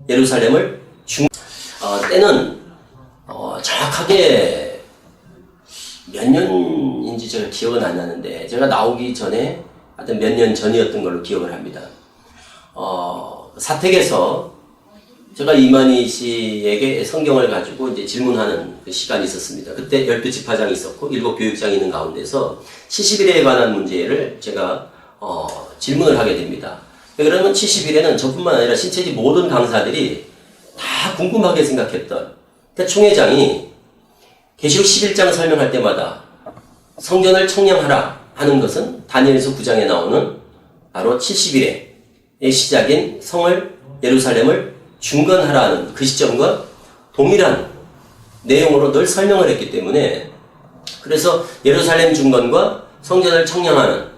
예루살렘을 때는 정확하게 몇 년인지 제가 기억은 안 나는데 제가 나오기 전에 하여튼 몇 년 전이었던 걸로 기억을 합니다. 사택에서 제가 이만희 씨에게 성경을 가지고 이제 질문하는 그 시간이 있었습니다. 그때 12지파장이 있었고 7교육장이 있는 가운데서 70일에 관한 문제를 제가 질문을 하게 됩니다. 그러면 70일에는 저뿐만 아니라 신체지 모든 강사들이 다 궁금하게 생각했던, 그러니까 총회장이 계시록 11장 설명할 때마다 성전을 청량하라 하는 것은 다니엘서 9장에 나오는 바로 70일의 시작인 성을 예루살렘을 중건하라는 그 시점과 동일한 내용으로 늘 설명을 했기 때문에, 그래서 예루살렘 중건과 성전을 청량하는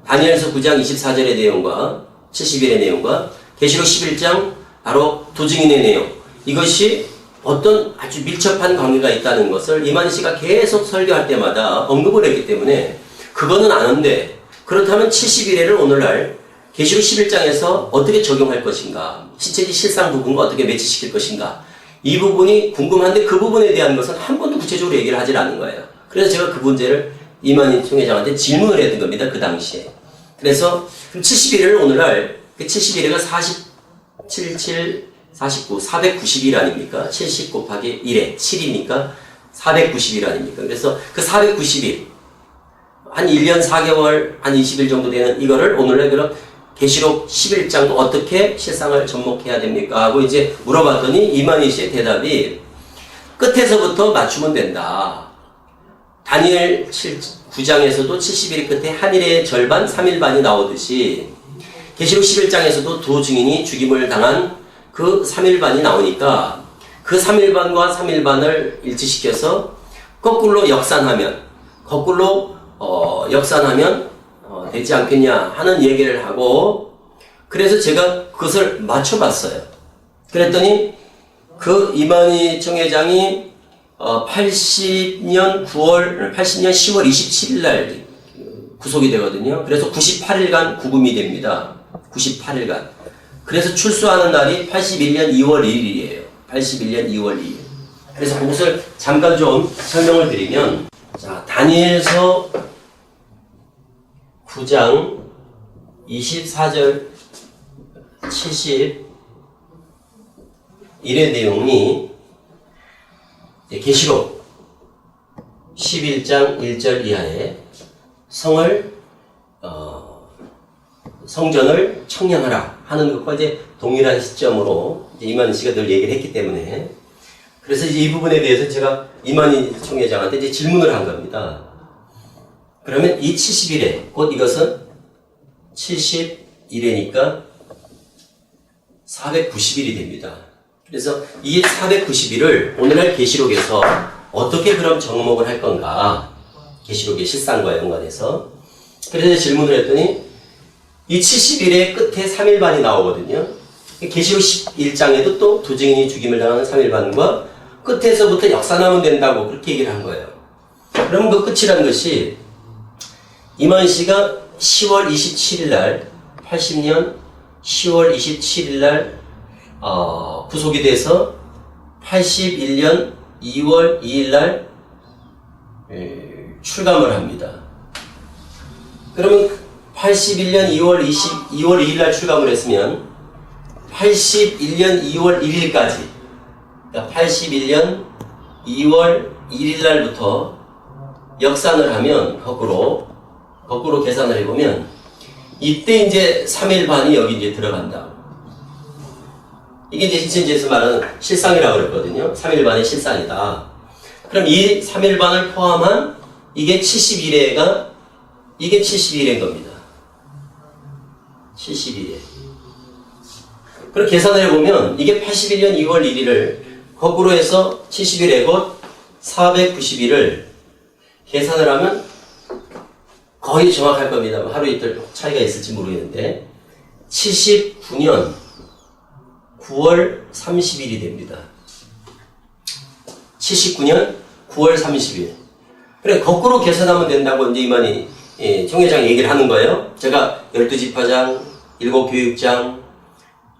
다니엘서 9장 24절의 내용과 70일의 내용과 계시록 11장 바로 두 증인의 내용, 이것이 어떤 아주 밀접한 관계가 있다는 것을 이만희 씨가 계속 설교할 때마다 언급을 했기 때문에 그거는 아는데, 그렇다면 70일에를 오늘날 계시록 11장에서 어떻게 적용할 것인가, 신체지 실상 부분과 어떻게 매치시킬 것인가, 이 부분이 궁금한데 그 부분에 대한 것은 한 번도 구체적으로 얘기를 하질 않은 거예요. 그래서 제가 그 문제를 이만희 총회장한테 질문을 했던 겁니다. 그 당시에. 그래서 70일을 오늘날 그 70일에가 47, 49, 490일 아닙니까? 70 곱하기 1에 7이니까 490일 아닙니까? 그래서 그 490일, 한 1년 4개월, 한 20일 정도 되는 이거를 오늘날 그럼 계시록 11장도 어떻게 실상을 접목해야 됩니까? 하고 이제 물어봤더니 이만희 씨의 대답이 끝에서부터 맞추면 된다. 다니엘 9장에서도 70일 끝에 한 일의 절반, 3일 반이 나오듯이 계시록 11장에서도 두 증인이 죽임을 당한 그 3일 반이 나오니까 그 3일 반과 3일 반을 일치시켜서 거꾸로 역산하면 되지 않겠냐 하는 얘기를 하고, 그래서 제가 그것을 맞춰봤어요. 그랬더니 그 이만희 총회장이 80년 10월 27일 날 구속이 되거든요. 그래서 98일간 구금이 됩니다. 98일간. 그래서 출소하는 날이 81년 2월 1일이에요. 81년 2월 2일. 그래서 그것을 잠깐 좀 설명을 드리면, 자, 다니엘서 9장 24절 71의 내용이 계시록 11장 1절 이하에 성전을 청량하라 하는 것과 이제 동일한 시점으로 이만희 씨가 늘 얘기를 했기 때문에, 그래서 이제 이 부분에 대해서 제가 이만희 총회장한테 이제 질문을 한 겁니다. 그러면 이 70일에, 곧 이것은 71회니까 490일이 됩니다. 그래서 이 490일을 오늘날 계시록에서 어떻게 그럼 접목을 할 건가? 계시록의 실상과 연관해서. 그래서 질문을 했더니 이 70일의 끝에 3일 반이 나오거든요. 계시록 11장에도 또 두 증인이 죽임을 당하는 3일 반과 끝에서부터 역산하면 된다고 그렇게 얘기를 한 거예요. 그럼 그 끝이라는 것이 이만희 씨가 10월 27일 날, 80년 10월 27일 날 구속이 돼서 81년 2월 2일 날 출감을 합니다. 그러면 81년 2월 2일 날 출감을 했으면 81년 2월 1일까지, 그러니까 81년 2월 1일 날부터 역산을 하면 거꾸로 계산을 해보면 이때 이제 3일 반이 여기 이제 들어간다. 이게 이제 신천지에서 말하는 실상이라고 그랬거든요. 3일 반의 실상이다. 그럼 이 3일 반을 포함한 이게 71회가 이게 71회인 겁니다. 71회. 그럼 계산을 해보면 이게 81년 2월 1일을 거꾸로 해서 71회 곧 490일을 계산을 하면 거의 정확할 겁니다. 하루 이틀 차이가 있을지 모르겠는데 79년 9월 30일이 됩니다. 79년 9월 30일. 그래, 거꾸로 계산하면 된다고 이제 이만희 총회장이 얘기를 하는 거예요. 제가 12지파장, 7교육장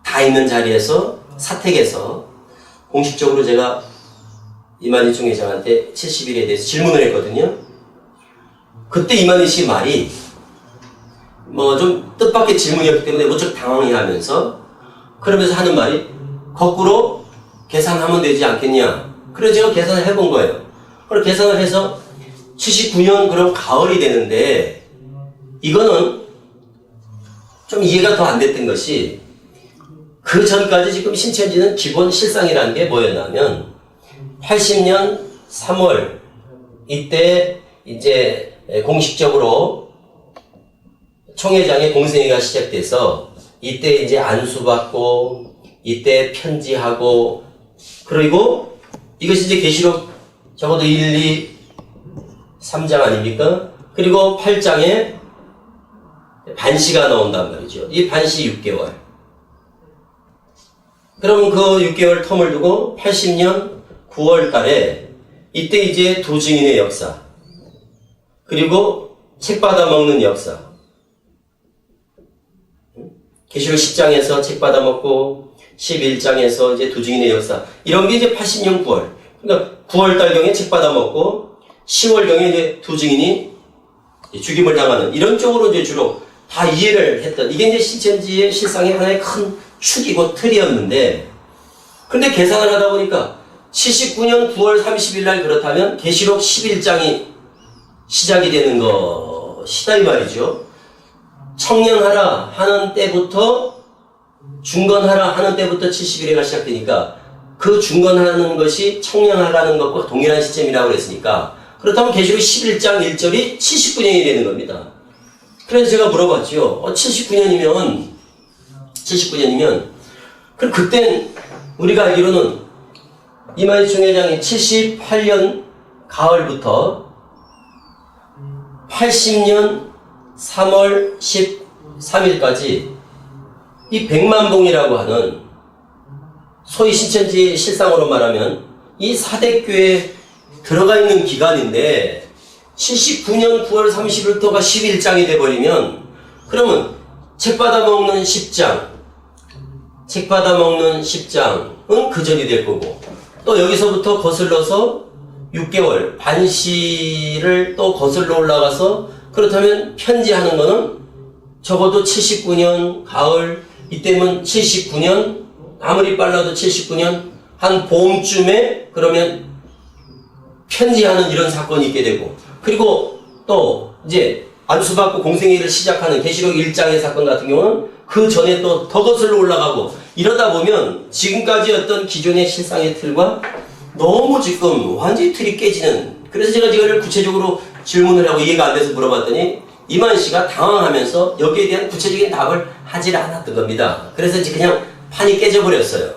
다 있는 자리에서 사택에서 공식적으로 제가 이만희 총회장한테 70일에 대해서 질문을 했거든요. 그때 이만희 씨 말이 뭐 좀 뜻밖의 질문이었기 때문에 무척 당황해하면서 그러면서 하는 말이 거꾸로 계산하면 되지 않겠냐. 그래서 제가 계산을 해본 거예요. 그걸 계산을 해서 79년 그럼 가을이 되는데 이거는 좀 이해가 더 안 됐던 것이 그 전까지 지금 신천지는 기본 실상이라는 게 뭐였냐면 80년 3월 이때 이제 공식적으로 총회장의 공생회가 시작돼서 이때 이제 안수받고 이때 편지하고 그리고 이것이 이제 계시록 적어도 1, 2, 3장 아닙니까? 그리고 8장에 반시가 나온단 말이죠. 이 반시 6개월. 그러면 그 6개월 텀을 두고 80년 9월 달에 이때 이제 두 증인의 역사 그리고 책 받아 먹는 역사 계시록 10장에서 책 받아 먹고 11장에서 이제 두 증인의 역사 이런 게 이제 80년 9월 그러니까 9월 달경에 책 받아 먹고 10월경에 이제 두 증인이 죽임을 당하는 이런 쪽으로 이제 주로 다 이해를 했던 이게 이제 신천지의 실상의 하나의 큰 축이고 틀이었는데 근데 계산을 하다 보니까 79년 9월 30일 날 그렇다면 계시록 11장이 시작이 되는 것이다 이 말이죠. 청량하라 하는 때부터 중건하라 하는 때부터 70일회가 시작되니까 그 중건하는 것이 청량하라는 것과 동일한 시점이라고 그랬으니까 그렇다면 계시록 11장 1절이 79년이 되는 겁니다. 그래서 제가 물어봤죠. 79년이면 그럼 그땐 우리가 알기로는 이만희 총회장이 78년 가을부터 80년 3월 13일까지 이 백만봉이라고 하는 소위 신천지 실상으로 말하면 이 사대교회에 들어가 있는 기간인데 79년 9월 30일부터가 11장이 돼버리면 그러면 책 받아먹는 10장 은 그 전이 될 거고 또 여기서부터 거슬러서 6개월 반시를 또 거슬러 올라가서 그렇다면 편지하는 거는 적어도 79년 가을 이때면 79년 아무리 빨라도 79년 한 봄쯤에 그러면 편지하는 이런 사건이 있게 되고 그리고 또 이제 안수받고 공생회를 시작하는 계시록 1장의 사건 같은 경우는 그 전에 또 더 거슬러 올라가고 이러다 보면 지금까지 어떤 기존의 실상의 틀과 너무 지금 완전히 틀이 깨지는 그래서 제가 이걸 구체적으로 질문을 하고 이해가 안 돼서 물어봤더니 이만희 씨가 당황하면서 여기에 대한 구체적인 답을 하질 않았던 겁니다. 그래서 이제 그냥 판이 깨져버렸어요.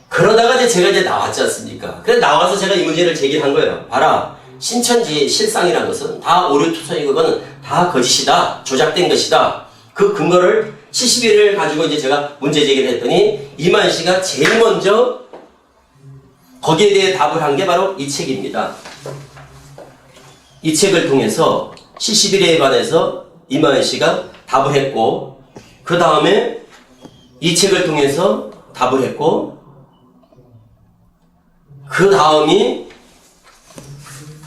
그러다가 이제 제가 이제 나왔지 않습니까? 그래서 나와서 제가 이 문제를 제기한 거예요. 봐라. 신천지의 실상이라는 것은 다 오류투성이고 그거는 다 거짓이다. 조작된 것이다. 그 근거를 70일을 가지고 이제 제가 문제 제기를 했더니 이만희 씨가 제일 먼저 거기에 대해 답을 한 게 바로 이 책입니다. 이 책을 통해서 70일에 관해서 이만희 씨가 답을 했고 그 다음에 이 책을 통해서 답을 했고 그 다음이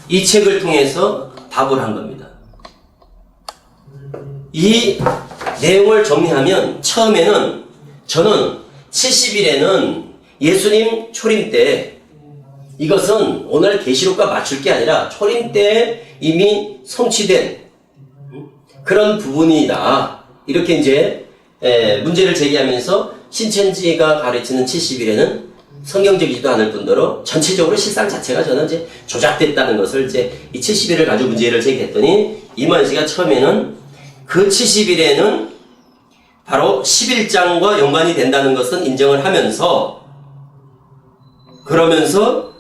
이 책을 통해서 답을 한 겁니다. 이 내용을 정리하면 처음에는 저는 70일에는 예수님 초림 때 이것은 오늘 계시록과 맞출 게 아니라 초림 때 이미 성취된 그런 부분이다. 이렇게 이제 문제를 제기하면서 신천지가 가르치는 70일에는 성경적이지도 않을 뿐더러 전체적으로 실상 자체가 저는 이제 조작됐다는 것을 이제 이 70일을 가지고 문제를 제기했더니 이만희 씨가 처음에는 그 70일에는 바로 11장과 연관이 된다는 것은 인정을 하면서 그러면서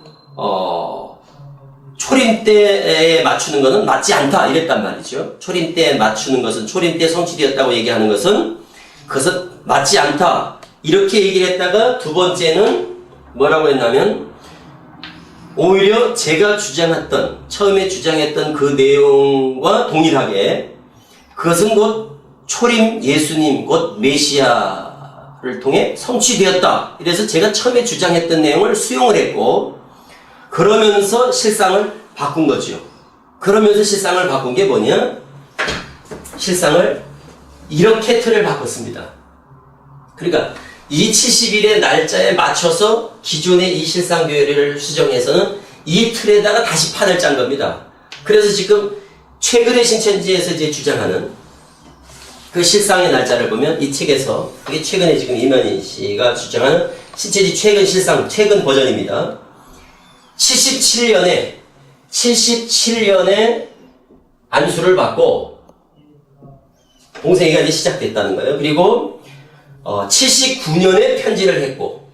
초림 때에 맞추는 것은 맞지 않다 이랬단 말이죠. 초림 때에 맞추는 것은 초림 때 성취되었다고 얘기하는 것은 그것은 맞지 않다 이렇게 얘기를 했다가 두 번째는 뭐라고 했냐면 오히려 제가 처음에 주장했던 그 내용과 동일하게 그것은 곧 초림 예수님 곧 메시아를 를 통해 성취되었다. 이래서 제가 처음에 주장했던 내용을 수용을 했고, 그러면서 실상을 바꾼 거죠. 그러면서 실상을 바꾼 게 뭐냐? 실상을 이렇게 틀을 바꿨습니다. 그러니까 이 70일의 날짜에 맞춰서 기존의 이 실상교회를 수정해서는 이 틀에다가 다시 판을 짠 겁니다. 그래서 지금 최근의 신천지에서 이제 주장하는 그 실상의 날짜를 보면 이 책에서, 그게 최근에 지금 이만희 씨가 주장하는 신천지 최근 실상, 최근 버전입니다. 77년에 안수를 받고 동생회가 이제 시작됐다는 거예요. 그리고 79년에 편지를 했고,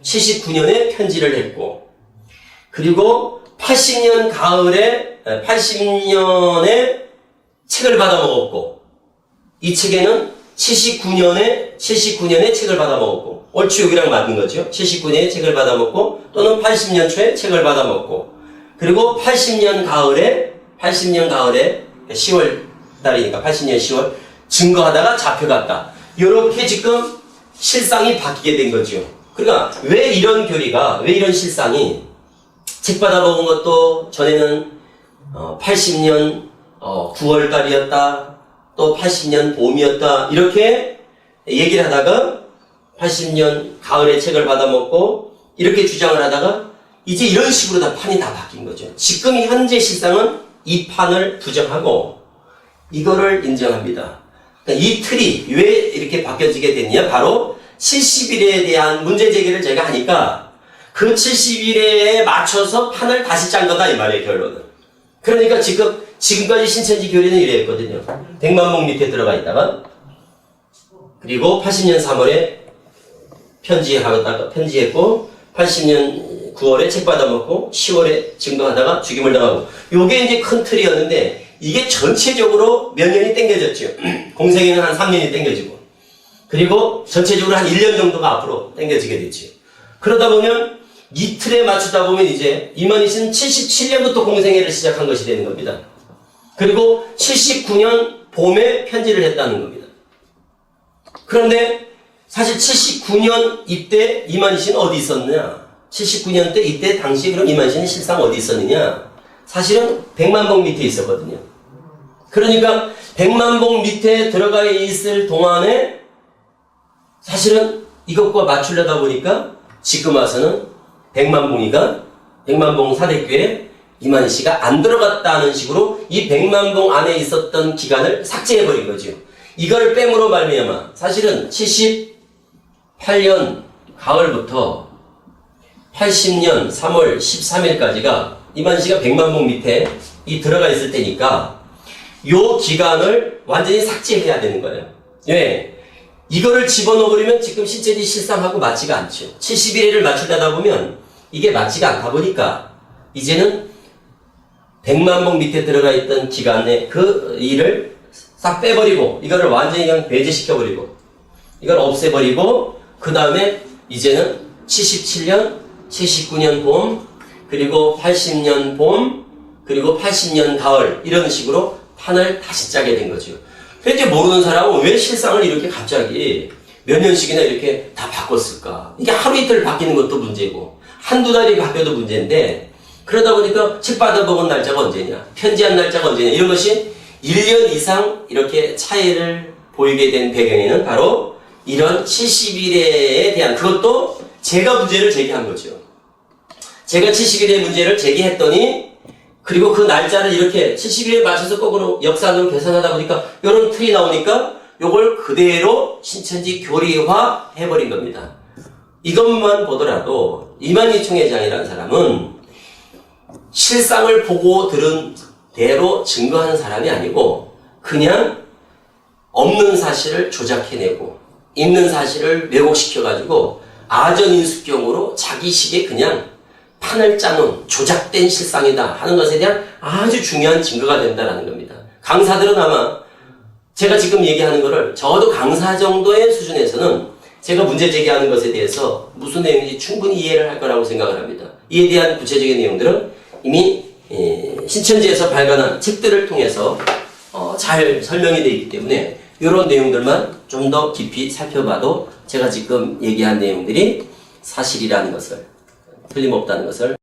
그리고 80년 가을에 80년에 책을 받아 먹었고, 이 책에는 79년에 책을 받아 먹었고, 옳지 여기랑 맞는 거죠. 79년에 책을 받아 먹고, 또는 80년 초에 책을 받아 먹고, 그리고 80년 가을에 10월 달이니까 80년 10월 증거하다가 잡혀갔다. 이렇게 지금 실상이 바뀌게 된 거죠. 그러니까 왜 이런 교리가, 왜 이런 실상이, 책 받아 먹은 것도 전에는 80년 9월 달이었다. 또 80년 봄이었다. 이렇게 얘기를 하다가 80년 가을에 책을 받아먹고 이렇게 주장을 하다가 이제 이런 식으로 다 판이 다 바뀐 거죠. 지금 현재 실상은 이 판을 부정하고 이거를 인정합니다. 그러니까 이 틀이 왜 이렇게 바뀌어지게 됐냐? 바로 70일에 대한 문제 제기를 제가 하니까 그 70일에 맞춰서 판을 다시 짠 거다 이 말이에요, 결론은. 그러니까 지금까지 신천지 교리는 이랬거든요. 100만봉 밑에 들어가 있다가, 그리고 80년 3월에 편지했고, 80년 9월에 책 받아먹고, 10월에 증거하다가 죽임을 당하고, 요게 이제 큰 틀이었는데, 이게 전체적으로 몇 년이 땡겨졌죠. 공생에는 한 3년이 땡겨지고, 그리고 전체적으로 한 1년 정도가 앞으로 땡겨지게 됐죠. 그러다 보면, 이 틀에 맞추다 보면 이제 이만희 씨는 77년부터 공생애를 시작한 것이 되는 겁니다. 그리고 79년 봄에 편지를 했다는 겁니다. 그런데 사실 79년 이때 이만희 씨는 어디 있었느냐? 79년 때 이때 당시 그럼 이만희 씨는 실상 어디 있었느냐? 사실은 100만봉 밑에 있었거든요. 그러니까 100만봉 밑에 들어가 있을 동안에 사실은 이것과 맞추려다 보니까 지금 와서는 100만봉 사대교에 이만희 씨가 안 들어갔다는 식으로 이 100만봉 안에 있었던 기간을 삭제해버린 거죠. 이걸 뺨으로 말미암아 사실은 78년 가을부터 80년 3월 13일까지가 이만희 씨가 100만봉 밑에 들어가 있을 때니까 요 기간을 완전히 삭제해야 되는 거예요. 왜? 이거를 집어넣어버리면 지금 신천지 실상하고 맞지가 않죠. 71회를 맞추려다 보면 이게 맞지가 않다 보니까 이제는 100만봉 밑에 들어가 있던 기간에 그 일을 싹 빼버리고 이거를 완전히 그냥 배제시켜버리고 이걸 없애버리고 그 다음에 이제는 77년, 79년 봄 그리고 80년 봄 그리고 80년 가을 이런 식으로 판을 다시 짜게 된 거죠. 그런데 모르는 사람은 왜 실상을 이렇게 갑자기 몇 년씩이나 이렇게 다 바꿨을까? 이게 하루 이틀 바뀌는 것도 문제고 한두 달이 바뀌어도 문제인데 그러다 보니까 책 받아먹은 날짜가 언제냐? 편지한 날짜가 언제냐? 이런 것이 1년 이상 이렇게 차이를 보이게 된 배경에는 바로 이런 70일에 대한 그것도 제가 문제를 제기한 거죠. 제가 70일의 문제를 제기했더니 그리고 그 날짜를 이렇게 70일에 맞춰서 거꾸로 역산으로 계산하다 보니까 이런 틀이 나오니까 요걸 그대로 신천지 교리화 해버린 겁니다. 이것만 보더라도 이만희 총회장이라는 사람은 실상을 보고 들은 대로 증거하는 사람이 아니고 그냥 없는 사실을 조작해내고 있는 사실을 왜곡시켜가지고 아전인수경으로 자기식의 그냥 판을 짜놓은 조작된 실상이다 하는 것에 대한 아주 중요한 증거가 된다는 겁니다. 강사들은 아마 제가 지금 얘기하는 거를 적어도 강사 정도의 수준에서는 제가 문제 제기하는 것에 대해서 무슨 내용인지 충분히 이해를 할 거라고 생각을 합니다. 이에 대한 구체적인 내용들은 이미 신천지에서 발간한 책들을 통해서 잘 설명이 되어 있기 때문에 이런 내용들만 좀 더 깊이 살펴봐도 제가 지금 얘기한 내용들이 사실이라는 것을, 틀림없다는 것을